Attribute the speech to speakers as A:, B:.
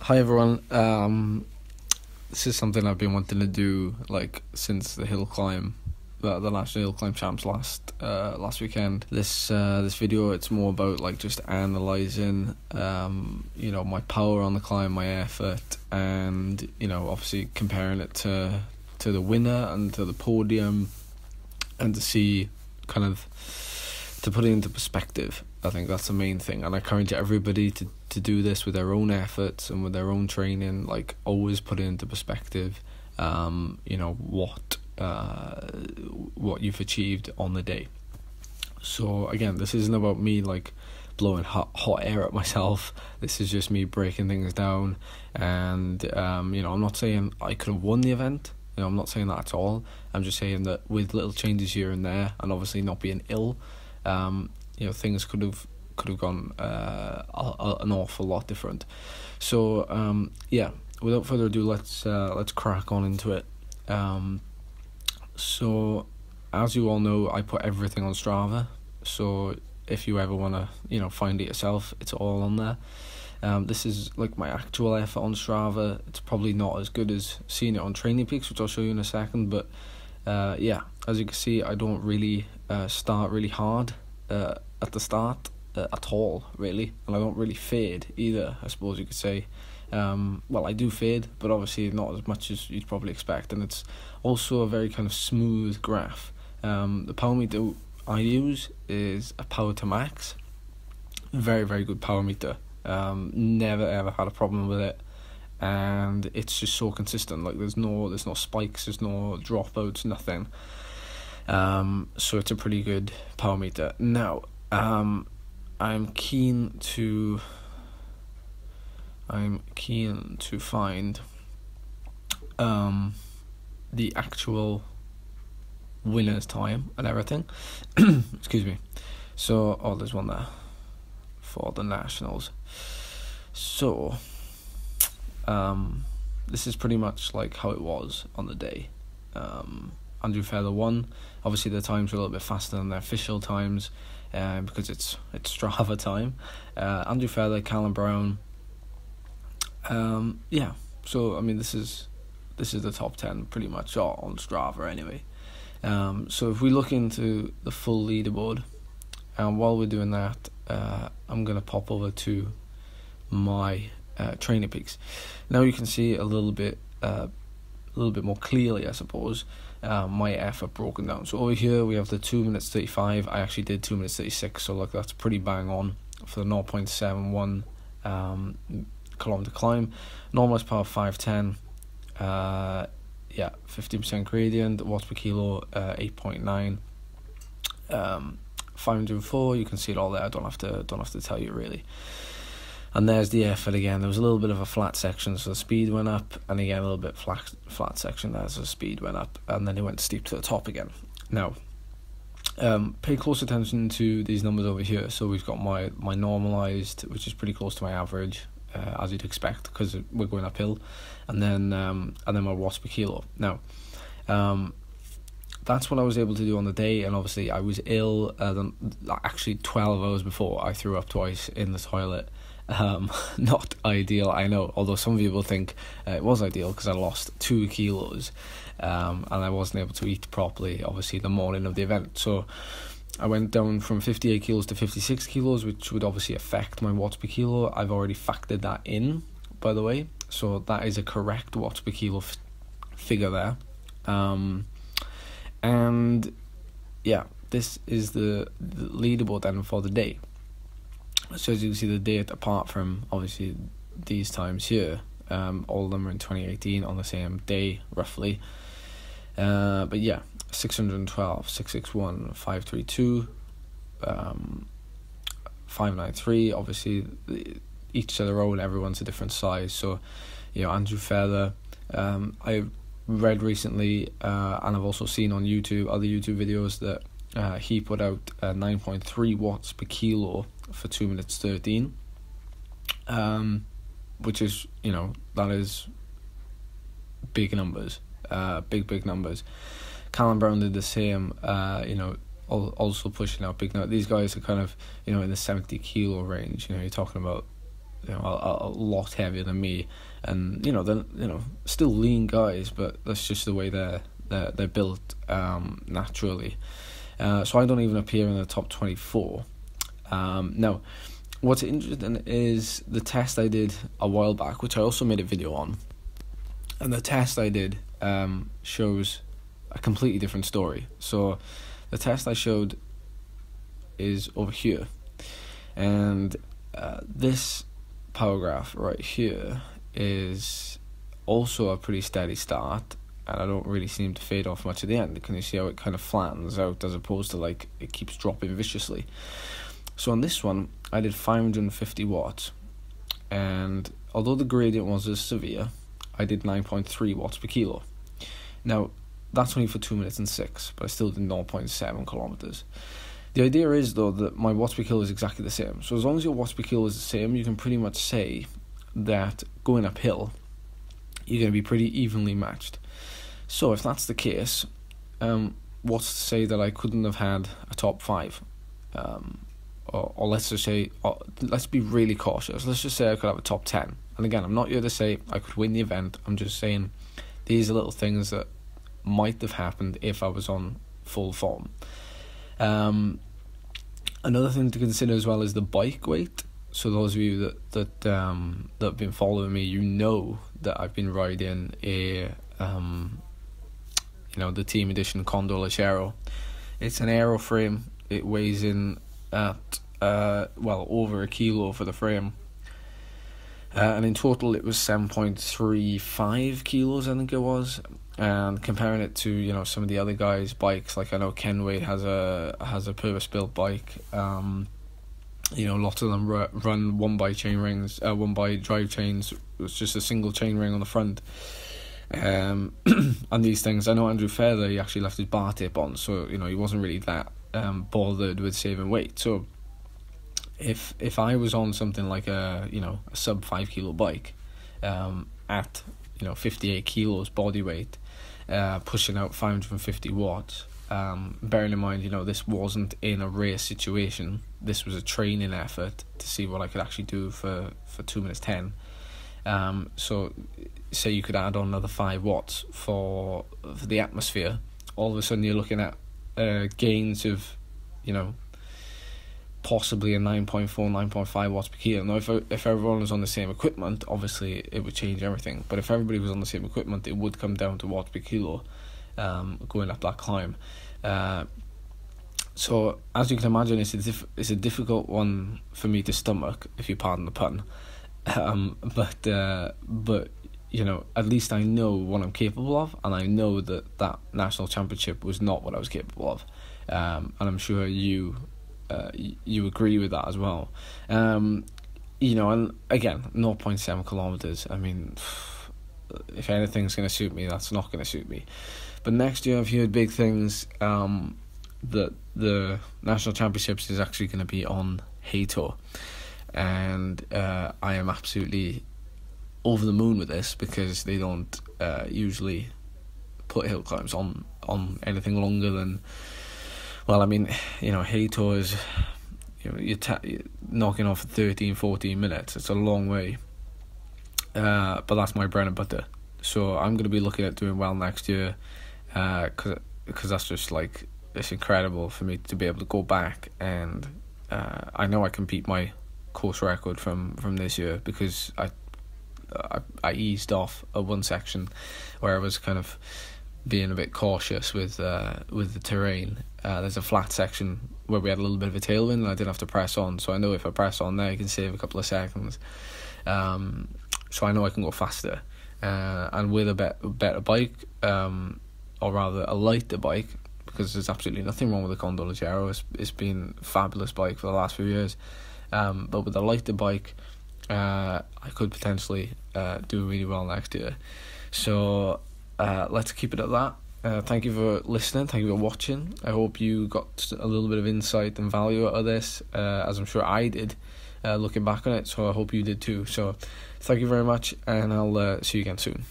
A: Hi everyone. This is something I've been wanting to do like since the hill climb, the National Hill Climb Champs last weekend. This video, it's more about like just analysing my power on the climb, my effort, and obviously comparing it to the winner and to the podium, and to see to put it into perspective. I think that's the main thing, and I encourage everybody to do this with their own efforts and with their own training. Like, always put it into perspective. What you've achieved on the day. So again, this isn't about me like blowing hot air at myself. This is just me breaking things down, and I'm not saying I could have won the event. I'm not saying that at all. I'm just saying that with little changes here and there, and obviously not being ill, things could have gone an awful lot different. So without further ado, let's crack on into it. So as you all know, I put everything on Strava. So if you ever want to find it yourself, it's all on there. This is like my actual effort on Strava. It's probably not as good as seeing it on Training Peaks, which I'll show you in a second, but as you can see, I don't really start really hard at the start at all, really, and I don't really fade either, I suppose you could say. Well, I do fade, but obviously not as much as you'd probably expect, and it's also a very kind of smooth graph. The power meter I use is a Power to Max. Very, very good power meter. Never ever had a problem with it, and it's just so consistent. Like, there's no spikes, there's no dropouts, nothing. So it's a pretty good power meter. Now, I'm keen to find the actual winner's time and everything. Excuse me. So, there's one there for the nationals. So, this is pretty much like how it was on the day. Andrew Feather won. Obviously, the times were a little bit faster than the official times, because it's Strava time. Andrew Feather, Callum Brown. So I mean, this is the top 10 pretty much on Strava anyway. So if we look into the full leaderboard, and while we're doing that, I'm gonna pop over to my Training Peaks. Now you can see a little bit more clearly, I suppose, my effort broken down. So over here we have the 2 minutes 35. I actually did 2 minutes 36, so like that's pretty bang on for the 0.71 kilometer climb. Normalized power 510. 50% gradient, watts per kilo 8.9. 504. You can see it all there. I don't have to tell you really. And there's the effort again. There was a little bit of a flat section, so the speed went up, and again a little bit flat section there, so the speed went up, and then it went steep to the top again. Now, pay close attention to these numbers over here. So we've got my normalized, which is pretty close to my average, as you'd expect, because we're going uphill, and then my watts per kilo. Now, that's what I was able to do on the day, and obviously I was ill. Actually 12 hours before, I threw up twice in the toilet. Not ideal, I know, although some people think it was ideal because I lost 2 kilos, and I wasn't able to eat properly, obviously, the morning of the event. So I went down from 58 kilos to 56 kilos, which would obviously affect my watts per kilo. I've already factored that in, by the way, so that is a correct watts per kilo figure there. And yeah, this is the leaderboard then for the day. So as you can see, the date, apart from obviously these times here, all of them are in 2018 on the same day roughly. But yeah, 612, 661, 532, 593. Obviously, each to their own. Everyone's a different size. So, Andrew Feather. I read recently, and I've also seen on YouTube, other YouTube videos, that he put out 9.3 watts per kilo for 2 minutes 13, which is, that is big numbers, big numbers. Callum Brown did the same, also pushing out big numbers. These guys are kind of, in the 70 kilo range. You're talking about a lot heavier than me, and they're still lean guys, but that's just the way they're built naturally. So I don't even appear in the top 24. Now, what's interesting is the test I did a while back, which I also made a video on, and the test I did shows a completely different story. So the test I showed is over here, and this paragraph right here is also a pretty steady start, and I don't really seem to fade off much at the end. Can you see how it kind of flattens out as opposed to like it keeps dropping viciously? So on this one I did 550 watts, and although the gradient wasn't as severe, I did 9.3 watts per kilo. Now that's only for 2 minutes and 6, but I still did 0.7 kilometers. The idea is though that my watts per kilo is exactly the same. So as long as your watts per kilo is the same, you can pretty much say that going uphill you're going to be pretty evenly matched. So if that's the case, what's to say that I couldn't have had a top 5? Or let's just say, let's be really cautious. Let's just say I could have a top 10. And again, I'm not here to say I could win the event. I'm just saying these are little things that might have happened if I was on full form. Another thing to consider as well is the bike weight. So those of you that have been following me, you know that I've been riding a the Team Edition Condor Lachero. It's an aero frame. It weighs in at over a kilo for the frame, and in total it was 7.35 kilos, I think it was. And comparing it to some of the other guys' bikes, like I know Kenway has a purpose-built bike. Lots of them run 1x chain rings, 1x drive chains. It's just a single chain ring on the front. And these things, I know Andrew Feather, he actually left his bar tape on, so he wasn't really that bothered with saving weight. So if I was on something like a sub 5 kilo bike, at 58 kilos body weight, pushing out 550 watts, bearing in mind this wasn't in a race situation, this was a training effort to see what I could actually do for 2 minutes 10. So say you could add on another 5 watts for the atmosphere, all of a sudden you're looking at gains of possibly a 9.5 watts per kilo. Now if everyone was on the same equipment, obviously it would change everything, but if everybody was on the same equipment, it would come down to watts per kilo going up that climb. So as you can imagine, it's a difficult one for me to stomach, if you pardon the pun. But at least I know what I'm capable of, and I know that national championship was not what I was capable of, and I'm sure you agree with that as well. And again, 0.7 kilometers. I mean, if anything's going to suit me, that's not going to suit me. But next year I've heard big things. That the national championships is actually going to be on Hato, and I am absolutely over the moon with this, because they don't usually put hill climbs on anything longer than, Hato is you're knocking off 13-14 minutes. It's a long way, but that's my bread and butter. So I'm going to be looking at doing well next year, because that's just like, it's incredible for me to be able to go back, and I know I can beat my course record from this year, because I eased off at one section where I was kind of being a bit cautious with the terrain. There's a flat section where we had a little bit of a tailwind, and I didn't have to press on, so I know if I press on there I can save a couple of seconds. So I know I can go faster, and with a better bike, or rather a lighter bike, because there's absolutely nothing wrong with the Condor Lachero. It's been a fabulous bike for the last few years, but with a lighter bike, I could potentially do really well next year. So let's keep it at that. Thank you for listening, thank you for watching. I hope you got a little bit of insight and value out of this, as I'm sure I did, looking back on it, so I hope you did too. So thank you very much, and I'll see you again soon.